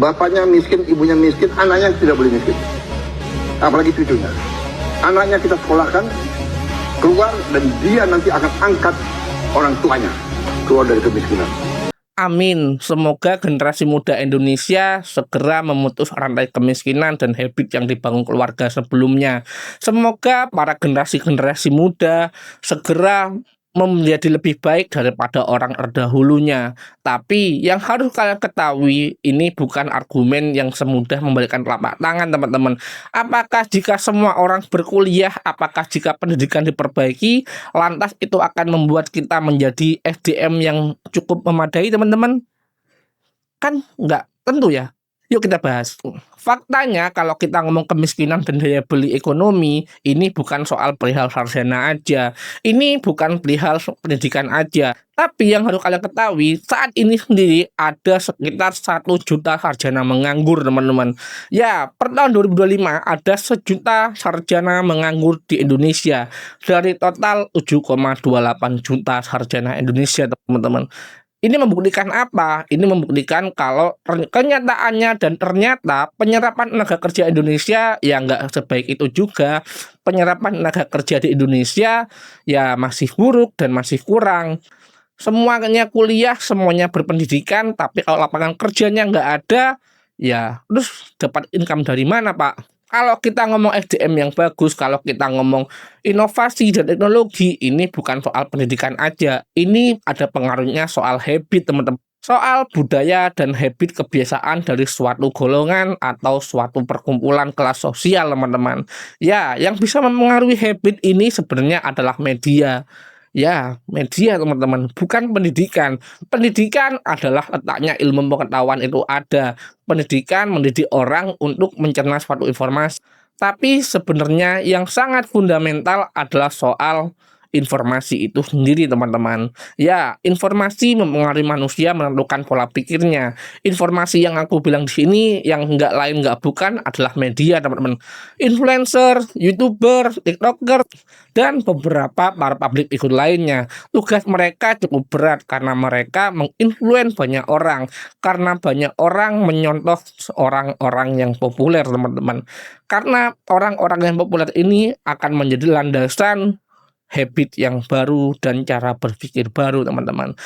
Bapaknya miskin, ibunya miskin, anaknya tidak boleh miskin. Apalagi cucunya. Anaknya kita sekolahkan, keluar, dan dia nanti akan angkat orang tuanya keluar dari kemiskinan. Amin. Semoga generasi muda Indonesia segera memutus rantai kemiskinan dan habit yang dibangun keluarga sebelumnya. Semoga para generasi-generasi muda segera menjadi lebih baik daripada orang terdahulunya. Tapi yang harus kalian ketahui, ini bukan argumen yang semudah membalikan telapak tangan, teman-teman. Apakah jika semua orang berkuliah, apakah jika pendidikan diperbaiki, lantas itu akan membuat kita menjadi SDM yang cukup memadai, teman-teman? Kan nggak tentu ya. Yuk kita bahas. Faktanya kalau kita ngomong kemiskinan dan daya beli ekonomi, ini bukan soal perihal sarjana aja. Ini bukan perihal pendidikan aja. Tapi yang harus kalian ketahui, saat ini sendiri ada sekitar 1 juta sarjana menganggur, teman-teman. Ya, per tahun 2025 ada 1 juta sarjana menganggur di Indonesia. Dari total 7,28 juta sarjana Indonesia, teman-teman. Ini membuktikan apa? Ini membuktikan kalau kenyataannya dan ternyata penyerapan tenaga kerja Indonesia ya nggak sebaik itu juga. Penyerapan tenaga kerja di Indonesia ya masih buruk dan masih kurang. Semuanya kuliah, semuanya berpendidikan, tapi kalau lapangan kerjanya nggak ada, ya terus dapat income dari mana, Pak? Kalau kita ngomong SDM yang bagus, kalau kita ngomong inovasi dan teknologi, ini bukan soal pendidikan aja. Ini ada pengaruhnya soal habit, teman-teman. Soal budaya dan habit kebiasaan dari suatu golongan atau suatu perkumpulan kelas sosial, teman-teman. Ya, yang bisa mempengaruhi habit ini sebenarnya adalah media. Ya, media, teman-teman, bukan pendidikan. Pendidikan adalah letaknya ilmu pengetahuan itu ada. Pendidikan mendidik orang untuk mencerna suatu informasi. Tapi sebenarnya yang sangat fundamental adalah soal informasi itu sendiri, teman-teman. Ya, informasi mempengaruhi manusia menentukan pola pikirnya. Informasi yang aku bilang di sini yang nggak lain nggak bukan adalah media, teman-teman. Influencer, YouTuber, TikToker, dan beberapa para public figure lainnya. Tugas mereka cukup berat karena mereka menginfluen banyak orang. Karena banyak orang menyontoh orang-orang yang populer, teman-teman. Karena orang-orang yang populer ini akan menjadi landasan habit yang baru dan cara berpikir baru, teman-teman.